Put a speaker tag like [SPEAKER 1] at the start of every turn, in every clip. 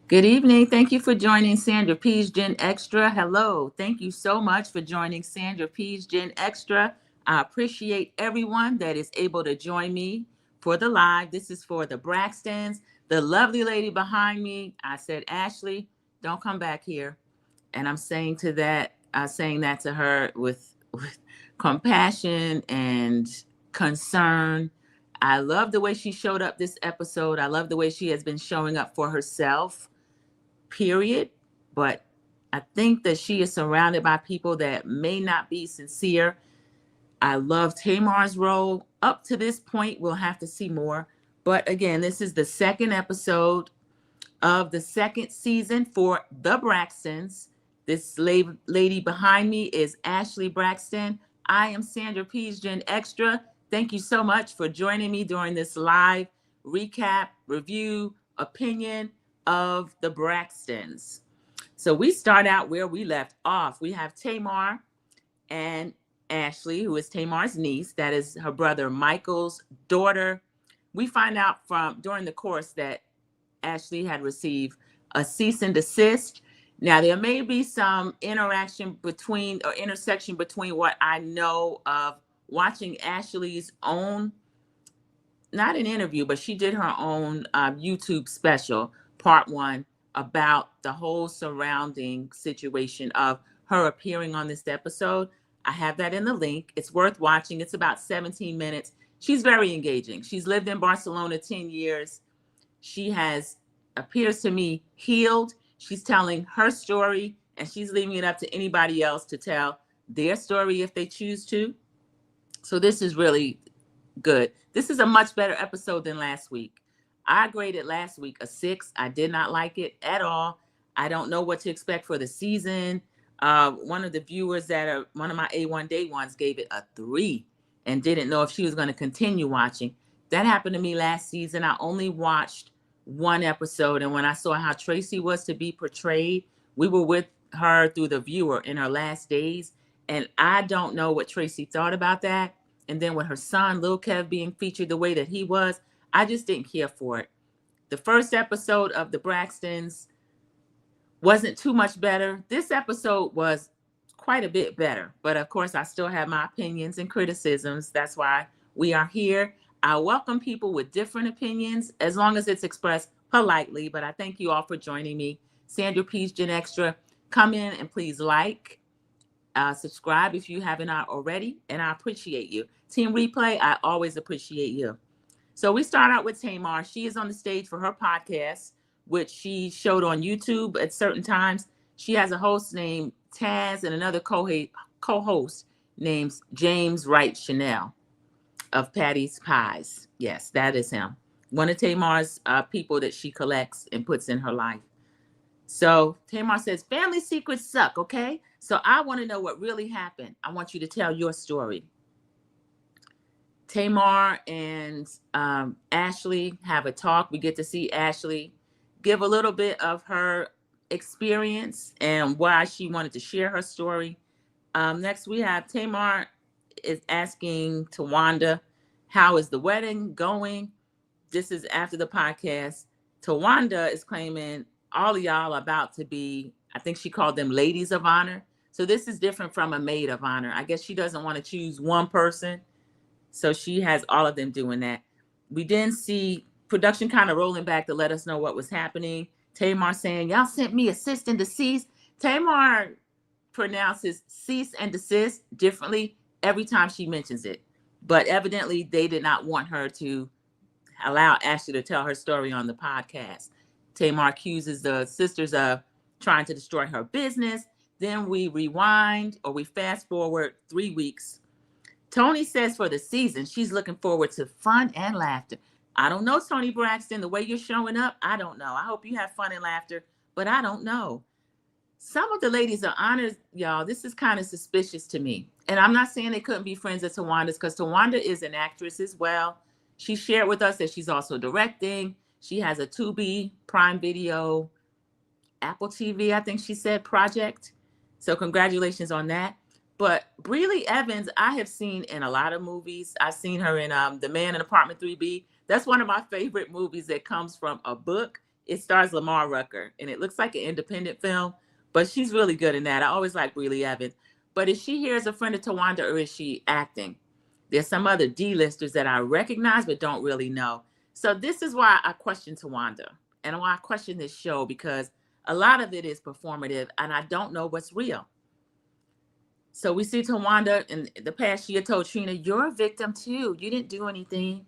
[SPEAKER 1] Good evening. Thank you for joining Sandra P's Gen Extra. Hello. Thank you so much for joining Sandra P's Gen Extra. I appreciate everyone that is able to join me for the live. This is for the Braxtons, the lovely lady behind me. I said, Ashley, don't come back here. And I'm saying that to her with compassion and concern. I love the way she showed up this episode. I love the way she has been showing up for herself, period. But I think that she is surrounded by people that may not be sincere. I love Tamar's role. Up to this point, we'll have to see more. But again, this is the second episode of the second season for the Braxtons. This lady behind me is Ashleee Braxton. I am Sandra P's Gen Extra. Thank you so much for joining me during this live recap, review, opinion of the Braxtons. So we start out where we left off. We have Tamar and Ashleee, who is Tamar's niece. That is her brother Michael's daughter. We find out from during the course that Ashleee had received a cease and desist. Now, there may be some interaction between or intersection between what I know of watching Ashlee's own, not an interview, but she did her own YouTube special, part one, about the whole surrounding situation of her appearing on this episode. I have that in the link. It's worth watching. It's about 17 minutes. She's very engaging. She's lived in Barcelona 10 years. She has, appears to me, healed. She's telling her story, and she's leaving it up to anybody else to tell their story if they choose to. So this is really good. This is a much better episode than last week. I graded last week a 6. I did not like it at all. I don't know what to expect for the season. One of the viewers that are one of my A1 Day ones gave it a 3 and didn't know if she was going to continue watching. That happened to me last season. I only watched one episode, and when I saw how Tracy was to be portrayed, we were with her through the viewer in her last days, and I don't know what Tracy thought about that. And then with her son, Lil Kev, being featured the way that he was, I just didn't care for it. The first episode of the Braxtons wasn't too much better. This episode was quite a bit better, but of course, I still have my opinions and criticisms. That's why we are here. I welcome people with different opinions as long as it's expressed politely, but I thank you all for joining me. Sandra P's Gen Extra. Come in and please like, subscribe if you haven't already, and I appreciate you. Team Replay, I always appreciate you. So we start out with Tamar. She is on the stage for her podcast, which she showed on YouTube at certain times. She has a host named Taz and another co-host named James Wright Chanel of Patty's Pies. Yes, that is him. One of Tamar's people that she collects and puts in her life. So Tamar says, family secrets suck, okay? So I want to know what really happened. I want you to tell your story. Tamar and Ashleee have a talk. We get to see Ashleee give a little bit of her experience and why she wanted to share her story. Next, we have Tamar is asking Towanda, how is the wedding going? This is after the podcast. Towanda is claiming all of y'all are about to be, I think she called them ladies of honor. So this is different from a maid of honor. I guess she doesn't want to choose one person. So she has all of them doing that. We then see production kind of rolling back to let us know what was happening. Tamar saying, y'all sent me a cease and desist. Tamar pronounces cease and desist differently every time she mentions it. But evidently, they did not want her to allow Ashley to tell her story on the podcast. Tamar accuses the sisters of trying to destroy her business. Then we rewind, or we fast forward 3 weeks. Toni says for the season, she's looking forward to fun and laughter. I don't know, Toni Braxton, the way you're showing up, I don't know. I hope you have fun and laughter, but I don't know. Some of the ladies are honored, y'all. This is kind of suspicious to me. And I'm not saying they couldn't be friends of Towanda's, because Towanda is an actress as well. She shared with us that she's also directing. She has a Tubi, Prime Video, Apple TV, I think she said, project. So congratulations on that. But Breely Evans, I have seen in a lot of movies. I've seen her in The Man in Apartment 3B. That's one of my favorite movies that comes from a book. It stars Lamar Rucker, and it looks like an independent film, but she's really good in that. I always like Breely Evans. But is she here as a friend of Towanda, or is she acting? There's some other D-listers that I recognize but don't really know. So this is why I question Towanda and why I question this show, because a lot of it is performative and I don't know what's real. So we see Towanda in the past year told Trina, you're a victim too. You didn't do anything.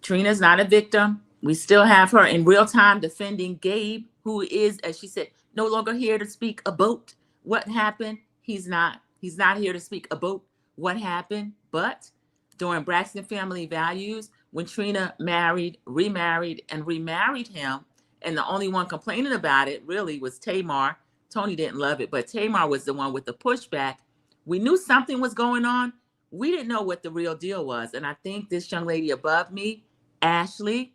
[SPEAKER 1] Trina's not a victim. We still have her in real time defending Gabe, who is, as she said, no longer here to speak about what happened. He's not here to speak about what happened. But during Braxton Family Values, when Trina remarried him, and the only one complaining about it really was Tamar. Tony didn't love it, but Tamar was the one with the pushback. We knew something was going on. We didn't know what the real deal was. And I think this young lady above me, Ashleee,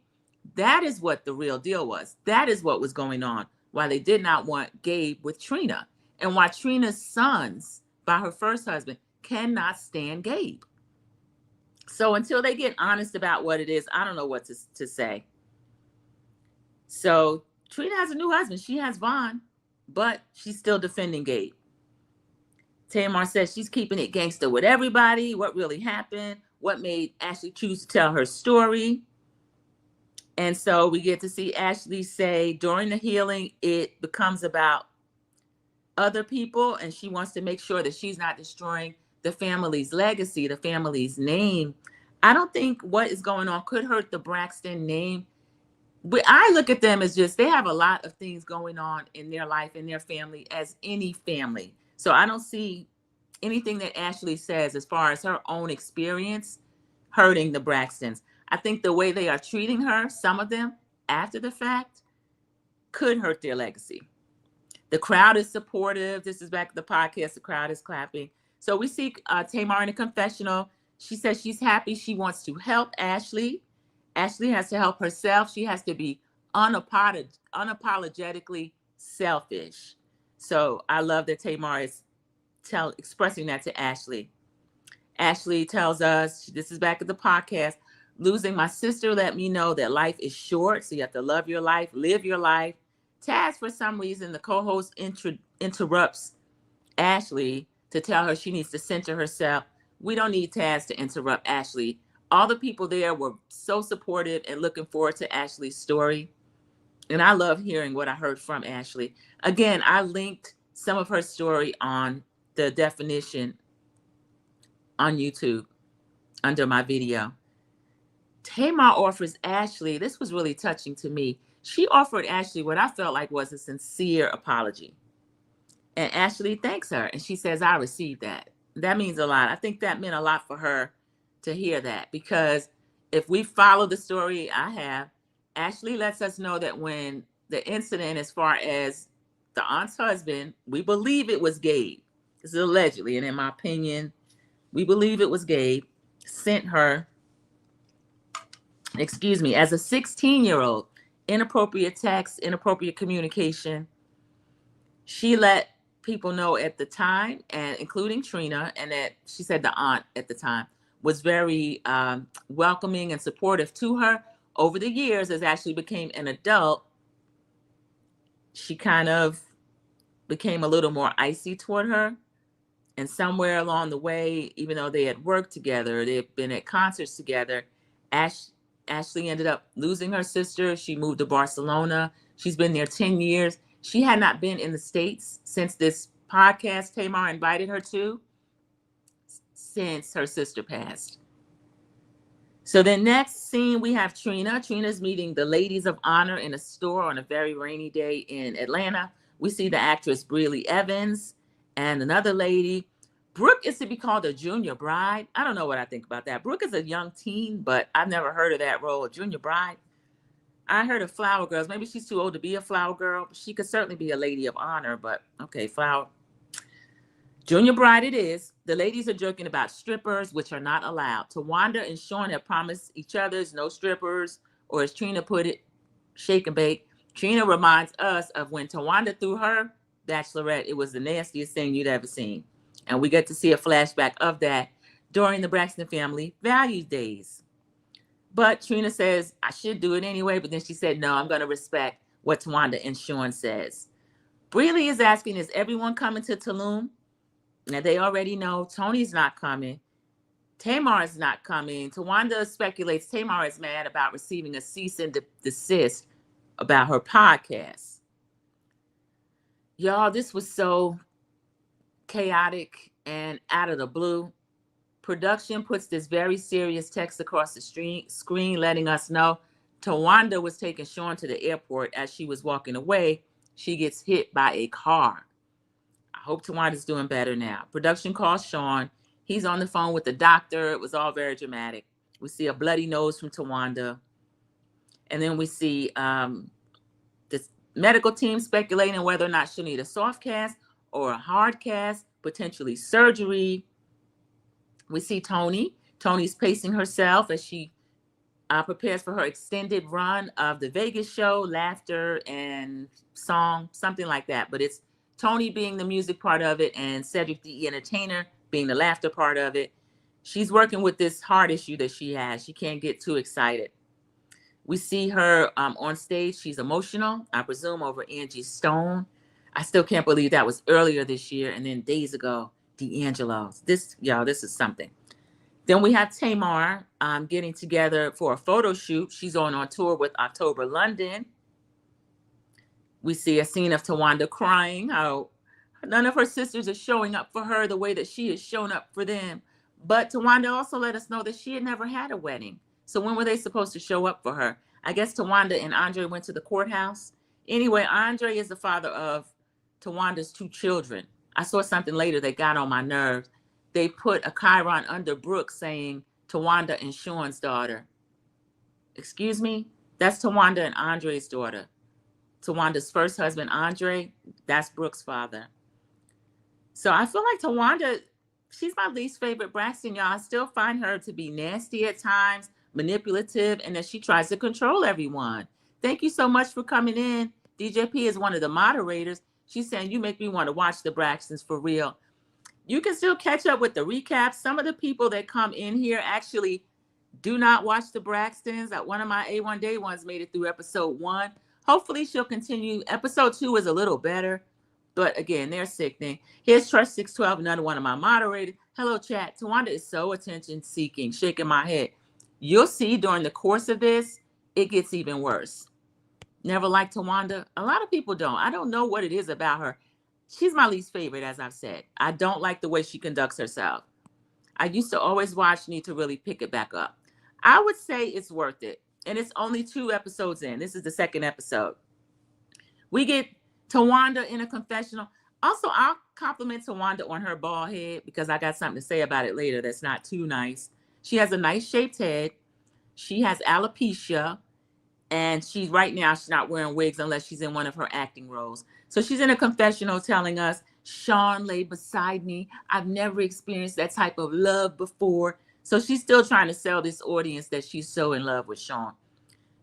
[SPEAKER 1] that is what the real deal was. That is what was going on. Why they did not want Gabe with Trina, and why Trina's sons, by her first husband, cannot stand Gabe. So until they get honest about what it is, I don't know what to say. So Trina has a new husband. She has Vaughn, but she's still defending Gabe. Tamar says she's keeping it gangster with everybody. What really happened? What made Ashleee choose to tell her story? And so we get to see Ashleee say during the healing, it becomes about other people, and she wants to make sure that she's not destroying the family's legacy, the family's name. I don't think what is going on could hurt the Braxton name. But I look at them as just, they have a lot of things going on in their life, in their family, as any family. So I don't see anything that Ashleee says as far as her own experience hurting the Braxtons. I think the way they are treating her, some of them, after the fact, could hurt their legacy. The crowd is supportive. This is back at the podcast. The crowd is clapping. So we see Tamar in a confessional. She says she's happy. She wants to help Ashleee. Ashleee has to help herself. She has to be unapologetically selfish. So I love that Tamar is expressing that to Ashleee. Ashleee tells us, this is back at the podcast, losing my sister let me know that life is short, so you have to love your life, live your life. Taz, for some reason, the co-host interrupts Ashleee to tell her she needs to center herself. We don't need Taz to interrupt Ashleee. All the people there were so supportive and looking forward to Ashlee's story. And I love hearing what I heard from Ashleee. Again, I linked some of her story on the definition on YouTube under my video. Tamar offers Ashleee, this was really touching to me. She offered Ashleee what I felt like was a sincere apology. And Ashleee thanks her. And she says, I received that. That means a lot. I think that meant a lot for her to hear that, because if we follow the story I have, Ashleee lets us know that when the incident, as far as the aunt's husband, we believe it was Gabe. This is allegedly, and in my opinion, we believe it was Gabe, sent her, as a 16-year-old, inappropriate text, inappropriate communication. She let people know at the time, and including Trina, and that she said the aunt at the time was very welcoming and supportive to her. Over the years, as Ashleee became an adult, she kind of became a little more icy toward her. And somewhere along the way, even though they had worked together, they've been at concerts together, Ashleee ended up losing her sister. She moved to Barcelona. She's been there 10 years. She had not been in the States since this podcast Tamar invited her to, since her sister passed. So the next scene, we have Trina. Trina's meeting the ladies of honor in a store on a very rainy day in Atlanta. We see the actress Breely Evans and another lady. Brooke is to be called a junior bride. I don't know what I think about that. Brooke is a young teen, but I've never heard of that role, a junior bride. I heard of flower girls. Maybe she's too old to be a flower girl. She could certainly be a lady of honor, but okay, flower. Junior bride it is. The ladies are joking about strippers, which are not allowed. Towanda and Sean have promised each other's no strippers, or as Trina put it, shake and bake. Trina reminds us of when Towanda threw her bachelorette. It was the nastiest thing you'd ever seen. And we get to see a flashback of that during the Braxton Family Values Days. But Trina says, I should do it anyway. But then she said, no, I'm going to respect what Towanda and Sean says. Breely is asking, is everyone coming to Tulum? Now, they already know Tony's not coming. Tamar is not coming. Towanda speculates Tamar is mad about receiving a cease and desist about her podcast. Y'all, this was so chaotic and out of the blue. Production puts this very serious text across the screen letting us know Towanda was taking Sean to the airport. As she was walking away, she gets hit by a car. I hope Tawanda's doing better now. Production calls Sean. He's on the phone with the doctor. It was all very dramatic. We see a bloody nose from Towanda. And then we see this medical team speculating whether or not she'll need a soft cast or a hard cast, potentially surgery. We see Tony. Tony's pacing herself as she prepares for her extended run of the Vegas show, laughter and song, something like that. But it's Tony being the music part of it and Cedric the entertainer being the laughter part of it. She's working with this heart issue that she has. She can't get too excited. We see her on stage. She's emotional, I presume, over Angie Stone. I still can't believe that was earlier this year. And then days ago, D'Angelo's. This is something. Then we have Tamar getting together for a photo shoot. She's on tour with October London. We see a scene of Towanda crying, how none of her sisters are showing up for her the way that she has shown up for them. But Towanda also let us know that she had never had a wedding. So when were they supposed to show up for her? I guess Towanda and Andre went to the courthouse. Anyway, Andre is the father of Tawanda's 2 children. I saw something later that got on my nerves. They put a chyron under Brooke saying Towanda and Sean's daughter. Excuse me? That's Towanda and Andre's daughter. Tawanda's first husband, Andre, that's Brooke's father. So I feel like Towanda, she's my least favorite Braxton, y'all. I still find her to be nasty at times, manipulative, and that she tries to control everyone. Thank you so much for coming in. DJP is one of the moderators. She's saying, you make me want to watch the Braxtons for real. You can still catch up with the recaps. Some of the people that come in here actually do not watch the Braxtons. One of my A1 Day ones made it through episode 1. Hopefully she'll continue. Episode 2 is a little better, but again, they're sickening. Here's Trust 612, another one of my moderators. Hello, chat. Towanda is so attention seeking, shaking my head. You'll see during the course of this, it gets even worse. Never liked Towanda. A lot of people don't. I don't know what it is about her. She's my least favorite, as I've said. I don't like the way she conducts herself. I used to always watch, need to really pick it back up. I would say it's worth it. And it's only 2 episodes in. This is the 2nd episode. We get Towanda in a confessional. Also, I'll compliment Towanda on her bald head because I got something to say about it later that's not too nice. She has a nice shaped head. She has alopecia. And right now, she's not wearing wigs unless she's in one of her acting roles. So she's in a confessional telling us, Sean lay beside me. I've never experienced that type of love before. So she's still trying to sell this audience that she's so in love with Sean.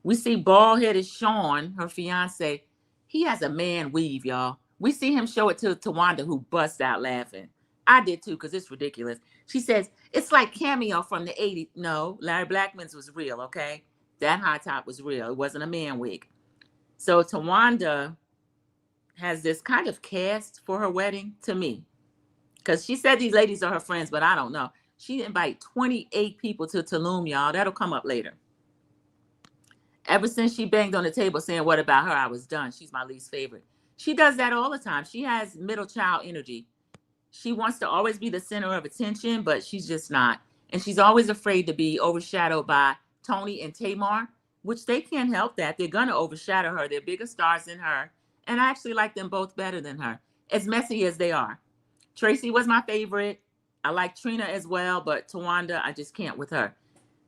[SPEAKER 1] We see bald-headed Sean, her fiance. He has a man weave, y'all. We see him show it to Towanda, who busts out laughing. I did too, because it's ridiculous. She says, it's like Cameo from the 80s. No, Larry Blackman's was real, okay? That high top was real. It wasn't a man wig. So Towanda has this kind of cast for her wedding to me. Because she said these ladies are her friends, but I don't know. She invited 28 people to Tulum, y'all. That'll come up later. Ever since she banged on the table saying, what about her? I was done. She's my least favorite. She does that all the time. She has middle child energy. She wants to always be the center of attention, but she's just not. And she's always afraid to be overshadowed by Tony and Tamar, which they can't help that. They're going to overshadow her. They're bigger stars than her. And I actually like them both better than her, as messy as they are. Tracy was my favorite. I like Trina as well, but Towanda, I just can't with her.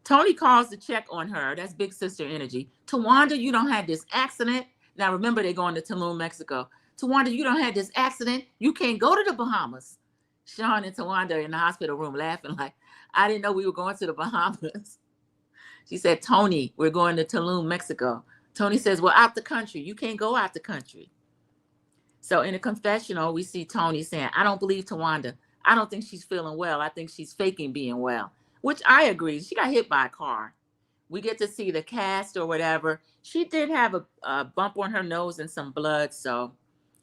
[SPEAKER 1] Tony calls to check on her. That's big sister energy. Towanda, you don't have this accident. Now, remember, they're going to Tulum, Mexico. Towanda, you don't have this accident. You can't go to the Bahamas. Sean and Towanda are in the hospital room laughing like, I didn't know we were going to the Bahamas. She said, Tony, we're going to Tulum, Mexico. Tony says, well, out the country. You can't go out the country. So in a confessional, we see Tony saying, I don't believe Towanda. I don't think she's feeling well. I think she's faking being well, which I agree. She got hit by a car. we get to see the cast or whatever. She did have a bump on her nose and some blood, so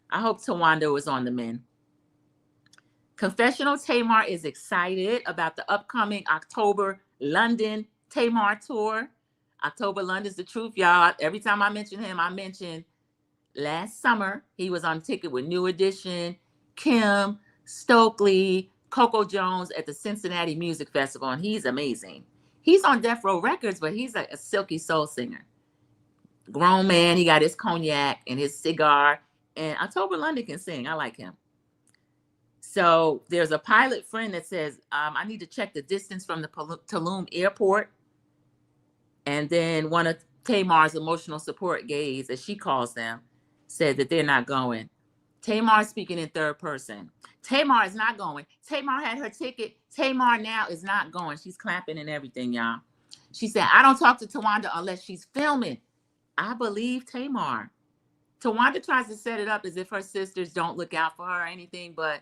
[SPEAKER 1] I hope Towanda was on the mend. Confessional Tamar is excited about the upcoming October London Tamar tour. October London's the truth, y'all. Every time I mention him, I mention last summer he was on ticket with New Edition, Kim, Stokely, Coco Jones at the Cincinnati Music Festival, and he's amazing. He's on Death Row Records, but he's a silky soul singer. Grown man, he got his cognac and his cigar, and October London can sing. I like him. So there's a pilot friend that says, I need to check the distance from the Tulum airport. And then one of Tamar's emotional support gays, as she calls them, said that they're not going. Tamar is speaking in third person. Tamar is not going. Tamar had her ticket. Tamar now is not going. She's clapping and everything, y'all. She said, I don't talk to Towanda unless she's filming. I believe Tamar. Towanda tries to set it up as if her sisters don't look out for her or anything, but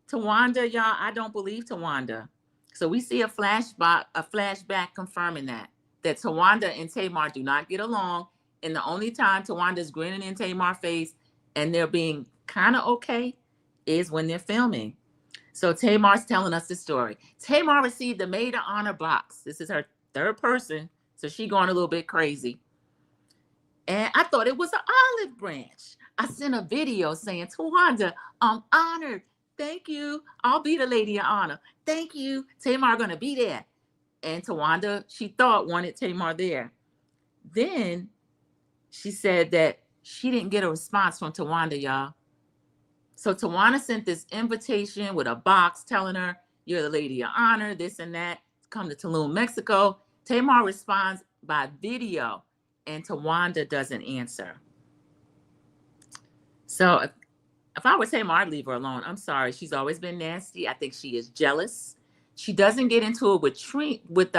[SPEAKER 1] Towanda, y'all, I don't believe Towanda. So we see a flashback confirming that Towanda and Tamar do not get along. And the only time Tawanda's grinning in Tamar's face and they're being kind of okay is when they're filming. So Tamar's telling us the story. Tamar received the maid of honor box. This is her third person, so she going a little bit crazy. And I thought it was an olive branch. I sent a video saying, Towanda, I'm honored. Thank you. I'll be the lady of honor. Thank you. Tamar gonna be there. And Towanda, she thought, wanted Tamar there. Then she said that she didn't get a response from Towanda, y'all. So Towanda sent this invitation with a box telling her, you're the lady of honor, this and that. Come to Tulum, Mexico. Tamar responds by video, and Towanda doesn't answer. So if I were Tamar, I'd leave her alone. I'm sorry. She's always been nasty. I think she is jealous. She doesn't get into it with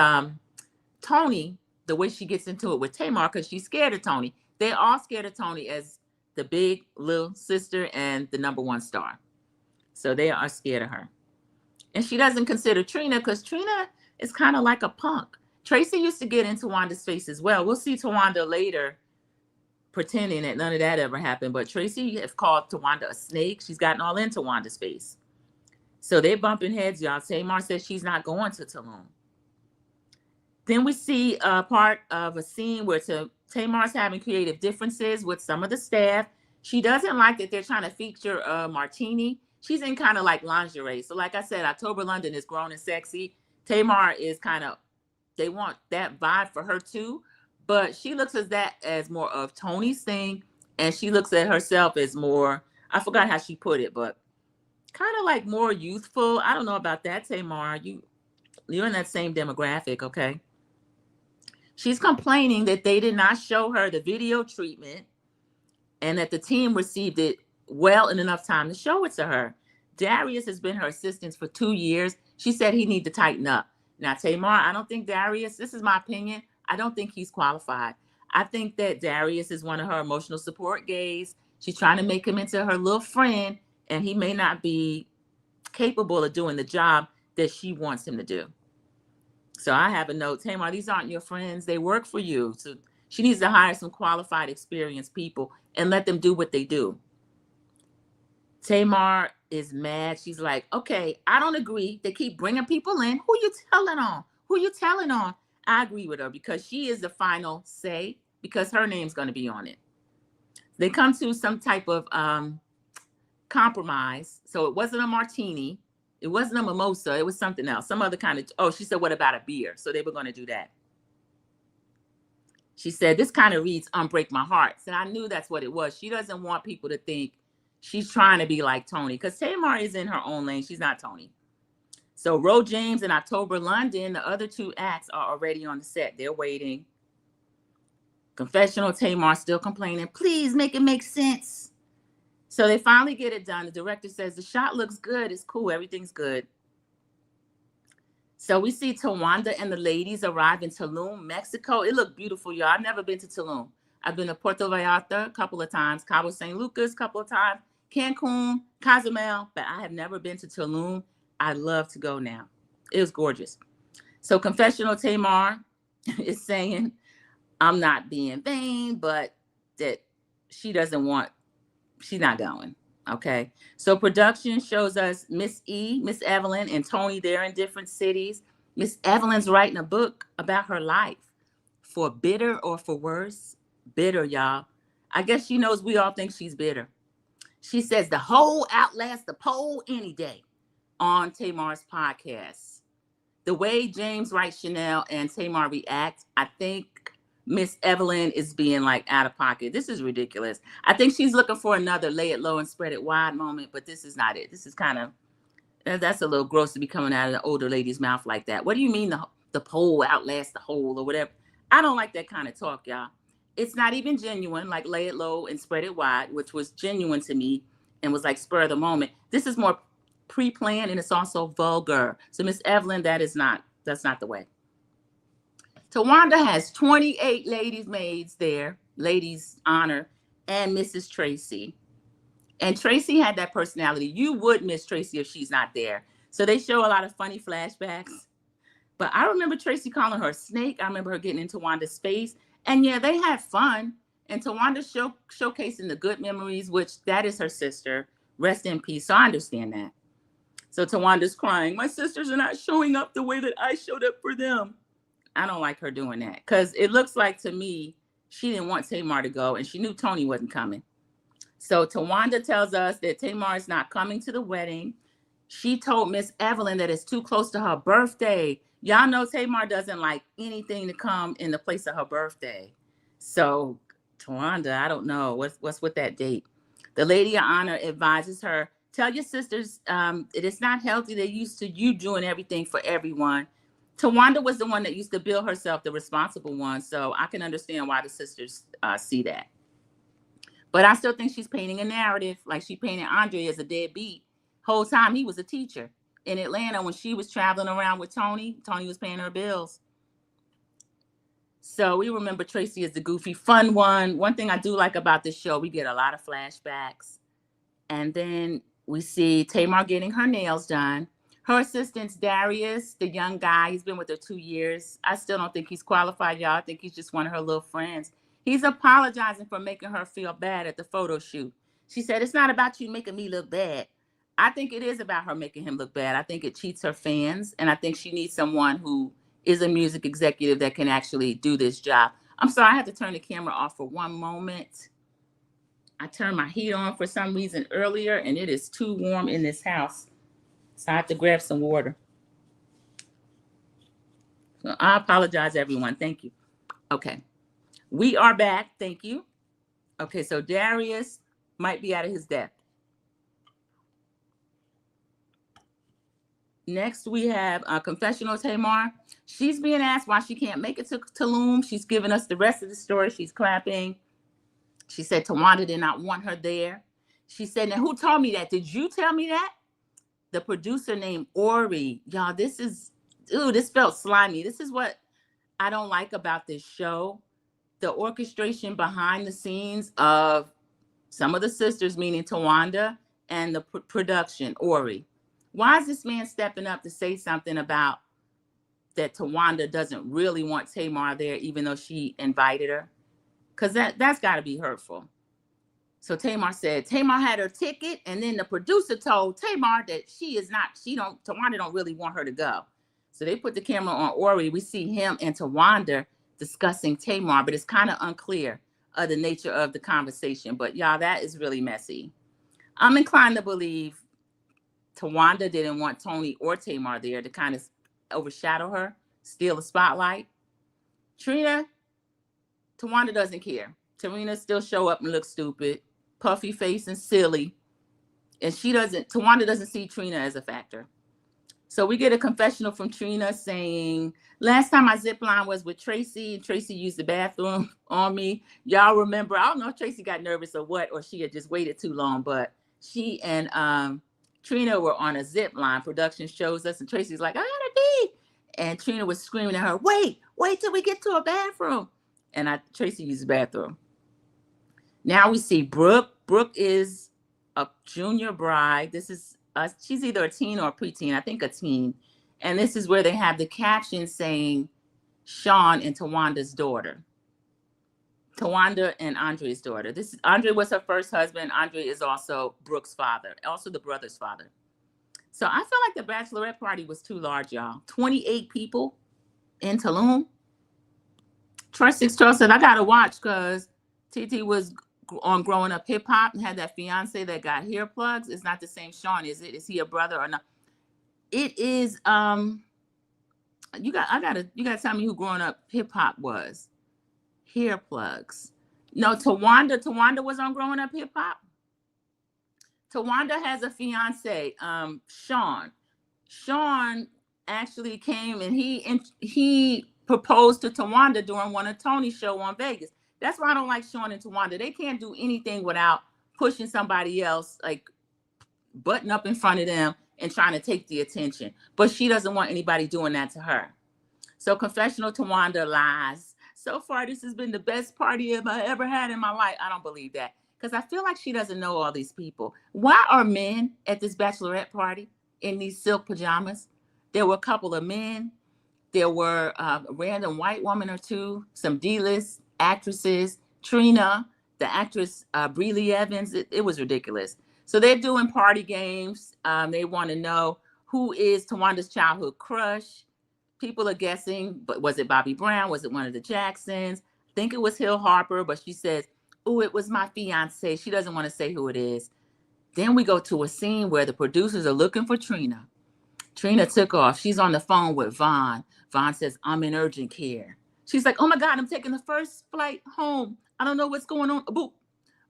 [SPEAKER 1] Tony the way she gets into it with Tamar because she's scared of Tony. They're all scared of Tony as the big little sister and the number one star. So they are scared of her. And she doesn't consider Trina because Trina is kind of like a punk. Tracy used to get into Wanda's face as well. We'll see Towanda later pretending that none of that ever happened. But Tracy has called Towanda a snake. She's gotten all into Wanda's face. So they're bumping heads, y'all. Tamar says she's not going to Tulum. Then we see a part of a scene where Tamar's having creative differences with some of the staff. She doesn't like that they're trying to feature Martini. She's in kind of like lingerie. So like I said, October London is grown and sexy. Tamar is kind of, they want that vibe for her too. But she looks at that as more of Tony's thing. And she looks at herself as more, I forgot how she put it, but kind of like more youthful. I don't know about that, Tamar. You're in that same demographic, okay? She's complaining that they did not show her the video treatment and that the team received it well in enough time to show it to her. Darius has been her assistant for 2 years. She said he needs to tighten up. Now, Tamar, I don't think Darius, this is my opinion, I don't think he's qualified. I think that Darius is one of her emotional support gays. She's trying to make him into her little friend, and he may not be capable of doing the job that she wants him to do. So I have a note, Tamar, these aren't your friends. They work for you. So she needs to hire some qualified, experienced people and let them do what they do. Tamar is mad. She's like, okay, I don't agree. They keep bringing people in. Who you telling on? Who you telling on? I agree with her because she is the final say because her name's going to be on it. They come to some type of compromise. So it wasn't a martini. It wasn't a mimosa. It was something else. Some other kind of, oh, she said, what about a beer? So they were going to do that. She said, this kind of reads, unbreak my heart. And I knew that's what it was. She doesn't want people to think she's trying to be like Tony because Tamar is in her own lane. She's not Tony. So Ro James and October London, the other two acts are already on the set. They're waiting. Confessional, Tamar still complaining. Please make it make sense. So they finally get it done. The director says, the shot looks good. It's cool. Everything's good. So we see Towanda and the ladies arrive in Tulum, Mexico. It looked beautiful, y'all. I've never been to Tulum. I've been to Puerto Vallarta a couple of times, Cabo San Lucas a couple of times, Cancun, Cozumel, but I have never been to Tulum. I'd love to go now. It was gorgeous. So confessional, Tamar is saying, I'm not being vain, but that she doesn't want, she's not going. Okay. So production shows us Miss Evelyn, and Tony. They're in different cities. Miss Evelyn's writing a book about her life. For bitter or for worse, bitter, y'all. I guess she knows we all think she's bitter. She says the whole outlasts the pole any day on Tamar's podcast. The way James Wright Chanel and Tamar react, I think Miss Evelyn is being like out of pocket. This is ridiculous. I think she's looking for another lay it low and spread it wide moment, but this is not it. This is kind of, that's a little gross to be coming out of the older lady's mouth like that. What do you mean the pole outlasts the hole or whatever? I don't like that kind of talk, y'all. It's not even genuine, like lay it low and spread it wide, which was genuine to me and was like spur of the moment. This is more pre-planned, and it's also vulgar. So Miss Evelyn, that's not the way. Towanda has 28 ladies maids there, ladies honor, and Mrs. Tracy. And Tracy had that personality. You would miss Tracy if she's not there. So they show a lot of funny flashbacks. But I remember Tracy calling her a snake. I remember her getting into Tawanda's face. And yeah, they had fun. And Towanda showcasing the good memories, which that is her sister. Rest in peace. So I understand that. So Tawanda's crying. My sisters are not showing up the way that I showed up for them. I don't like her doing that because it looks like to me she didn't want Tamar to go and she knew Tony wasn't coming. So Towanda tells us that Tamar is not coming to the wedding. She told Miss Evelyn that it's too close to her birthday. Y'all know Tamar doesn't like anything to come in the place of her birthday. So Towanda, I don't know what's with that date. The lady of honor advises her, tell your sisters it is not healthy. They're used to you doing everything for everyone. Towanda was the one that used to bill herself the responsible one. So I can understand why the sisters see that. But I still think she's painting a narrative like she painted Andre as a deadbeat. Whole time he was a teacher. In Atlanta, when she was traveling around with Tony was paying her bills. So we remember Tracy as the goofy, fun one. One thing I do like about this show, we get a lot of flashbacks. And then we see Tamar getting her nails done. Her assistant's Darius, the young guy. He's been with her 2 years. I still don't think he's qualified, y'all. I think he's just one of her little friends. He's apologizing for making her feel bad at the photo shoot. She said, it's not about you making me look bad. I think it is about her making him look bad. I think it cheats her fans. And I think she needs someone who is a music executive that can actually do this job. I'm sorry, I have to turn the camera off for one moment. I turned my heat on for some reason earlier, and it is too warm in this house. So I have to grab some water. So I apologize, everyone. Thank you. Okay. We are back. Thank you. Okay, so Darius might be out of his depth. Next, we have Confessional Tamar. She's being asked why she can't make it to Tulum. She's giving us the rest of the story. She's clapping. She said Towanda did not want her there. She said, now who told me that? Did you tell me that? The producer named Ori. Y'all, this felt slimy. This is what I don't like about this show. The orchestration behind the scenes of some of the sisters, meaning Towanda, and the production, Ori. Why is this man stepping up to say something about that Towanda doesn't really want Tamar there, even though she invited her? Because that's got to be hurtful. So Tamar said Tamar had her ticket, and then the producer told Tamar that Towanda don't really want her to go. So they put the camera on Ori. We see him and Towanda discussing Tamar, but it's kind of unclear of the nature of the conversation. But y'all, that is really messy. I'm inclined to believe Towanda didn't want Tony or Tamar there to kind of overshadow her, steal the spotlight. Towanda doesn't care. Trina still show up and look stupid, puffy face and silly. And Towanda doesn't see Trina as a factor. So we get a confessional from Trina saying, last time I zipline was with Tracy, and Tracy used the bathroom on me. Y'all remember, I don't know if Tracy got nervous or what, or she had just waited too long, but she and Trina were on a zip line. Production shows us, and Tracy's like, I gotta be. And Trina was screaming at her, wait till we get to a bathroom. And Tracy used the bathroom. Now we see Brooke. Brooke is a junior bride. This is she's either a teen or a preteen. I think a teen. And this is where they have the caption saying, Sean and Tawanda's daughter. Towanda and Andre's daughter. This Andre was her first husband. Andre is also Brooke's father, also the brother's father. So I feel like the bachelorette party was too large, y'all. 28 people in Tulum. Trust 612 said, I got to watch because TT was on Growing Up Hip Hop and had that fiance that got hair plugs. It's not the same Sean, is it? Is he a brother or not? It is. You gotta tell me who Growing Up Hip Hop was. Hair plugs. No, Towanda was on Growing Up Hip Hop. Towanda has a fiance, Sean. Sean actually came and he proposed to Towanda during one of Tony's show on Vegas. That's why I don't like Sean and Towanda. They can't do anything without pushing somebody else, like butting up in front of them and trying to take the attention. But she doesn't want anybody doing that to her. So confessional Towanda lies. So far, this has been the best party I ever had in my life. I don't believe that because I feel like she doesn't know all these people. Why are men at this bachelorette party in these silk pajamas? There were a couple of men. There were a random white woman or two, some D-list actresses, Trina, the actress Brie Lee Evans. It was ridiculous. So they're doing party games. They want to know who is Tawanda's childhood crush. People are guessing, but was it Bobby Brown? Was it one of the Jacksons? I think it was Hill Harper, but she says, oh, it was my fiance. She doesn't want to say who it is. Then we go to a scene where the producers are looking for Trina. Trina took off. She's on the phone with Vaughn. Vaughn says, I'm in urgent care. She's like, oh my God, I'm taking the first flight home. I don't know what's going on. Boop.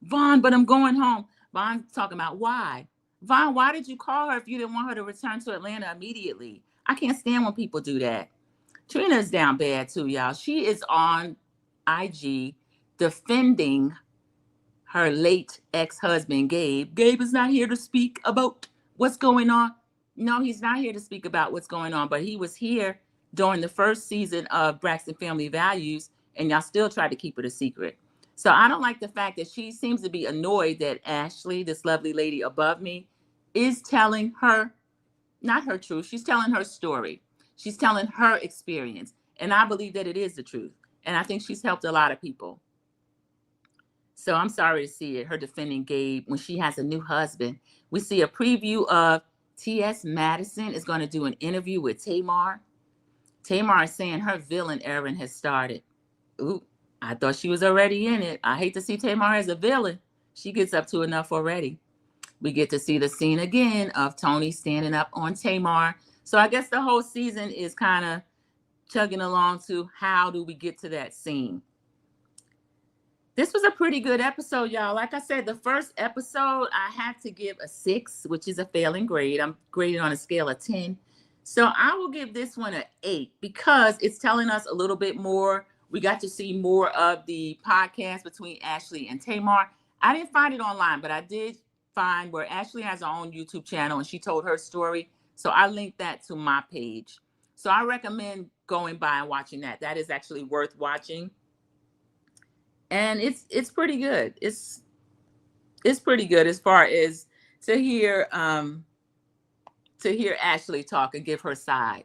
[SPEAKER 1] Vaughn, but I'm going home. Vaughn's talking about why. Vaughn, why did you call her if you didn't want her to return to Atlanta immediately? I can't stand when people do that. Trina's down bad too, y'all. She is on IG defending her late ex-husband, Gabe. Gabe is not here to speak about what's going on. No, he's not here to speak about what's going on, but he was here during the first season of Braxton Family Values, and y'all still tried to keep it a secret. So I don't like the fact that she seems to be annoyed that Ashleee, this lovely lady above me, is telling her, not her truth, she's telling her story. She's telling her experience. And I believe that it is the truth. And I think she's helped a lot of people. So I'm sorry to see it, her defending Gabe when she has a new husband. We see a preview of T.S. Madison is going to do an interview with Tamar. Tamar is saying her villain errand has started. Ooh, I thought she was already in it. I hate to see Tamar as a villain. She gets up to enough already. We get to see the scene again of Tony standing up on Tamar. So I guess the whole season is kind of chugging along to how do we get to that scene. This was a pretty good episode, y'all. Like I said, the first episode, I had to give a 6, which is a failing grade. I'm graded on a scale of 10. So I will give this one an 8 because it's telling us a little bit more. We got to see more of the podcast between Ashleee and Tamar. I didn't find it online, but I did find where Ashleee has her own YouTube channel and she told her story. So I linked that to my page. So I recommend going by and watching that. That is actually worth watching. And it's pretty good. It's pretty good as far as to hear Ashleee talk and give her side.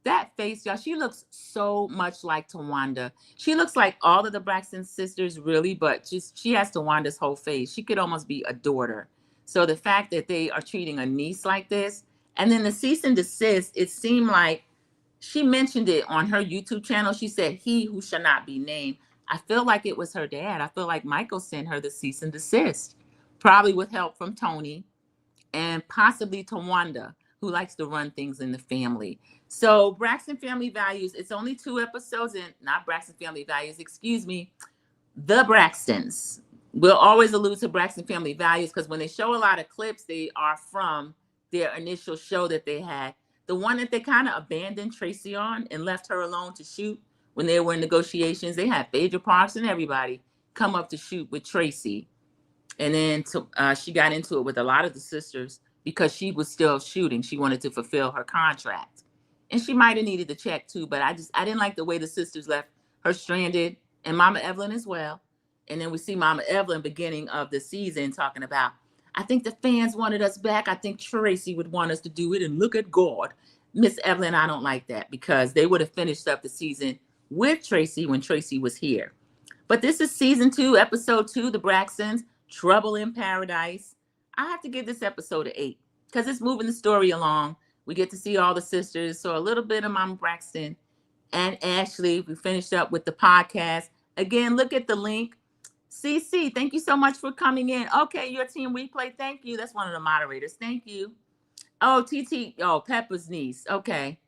[SPEAKER 1] That face, y'all, she looks so much like Towanda. She looks like all of the Braxton sisters, really, but she has Tawanda's whole face. She could almost be a daughter. So the fact that they are treating a niece like this, and then the cease and desist, it seemed like she mentioned it on her YouTube channel. She said, he who shall not be named. I feel like it was her dad. I feel like Michael sent her the cease and desist, probably with help from Tony and possibly Towanda, who likes to run things in the family. So Braxton Family Values, it's only 2 episodes, and not Braxton Family Values, excuse me, The Braxtons. We'll always allude to Braxton Family Values because when they show a lot of clips, they are from their initial show that they had. The one that they kind of abandoned Tracy on and left her alone to shoot when they were in negotiations. They had Phaedra Parks and everybody come up to shoot with Tracy. And then she got into it with a lot of the sisters because she was still shooting. She wanted to fulfill her contract. And she might have needed the check too, but I didn't like the way the sisters left her stranded, and Mama Evelyn as well. And then we see Mama Evelyn beginning of the season talking about, I think the fans wanted us back. I think Tracy would want us to do it, and look at God. Miss Evelyn, I don't like that because they would have finished up the season with Tracy when Tracy was here. But this is season 2, episode 2, The Braxtons, Trouble in Paradise. I have to give this episode an 8 because it's moving the story along. We get to see all the sisters. So a little bit of Mama Braxton and Ashleee. We finished up with the podcast. Again, look at the link. CC, thank you so much for coming in. Okay, your team replay. Thank you. That's one of the moderators. Thank you. Oh, TT. Oh, Peppa's niece. Okay.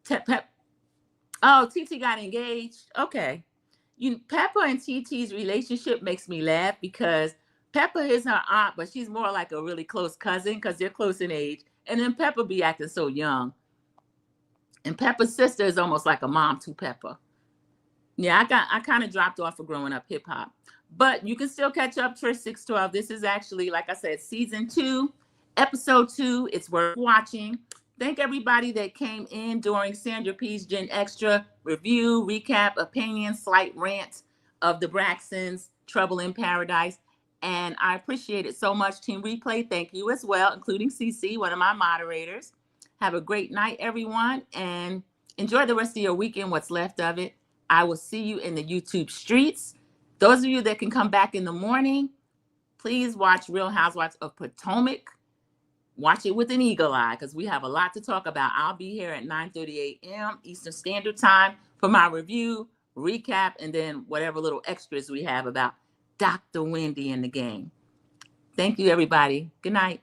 [SPEAKER 1] TT got engaged. Okay. Peppa and TT's relationship makes me laugh because Peppa is her aunt, but she's more like a really close cousin because they're close in age. And then Peppa be acting so young. And Peppa's sister is almost like a mom to Peppa. Yeah, I kind of dropped off for growing up hip hop. But you can still catch up, Trish 612. This is actually, like I said, season 2, episode 2. It's worth watching. Thank everybody that came in during Sandra P's Gen Extra review, recap, opinion, slight rant of the Braxtons, Trouble in Paradise. And I appreciate it so much. Team Replay, thank you as well, including CC, one of my moderators. Have a great night, everyone, and enjoy the rest of your weekend, what's left of it. I will see you in the YouTube streets. Those of you that can come back in the morning, please watch Real Housewives of Potomac. Watch it with an eagle eye because we have a lot to talk about. I'll be here at 9:30 a.m. Eastern Standard Time for my review, recap, and then whatever little extras we have about Dr. Wendy and the gang. Thank you, everybody. Good night.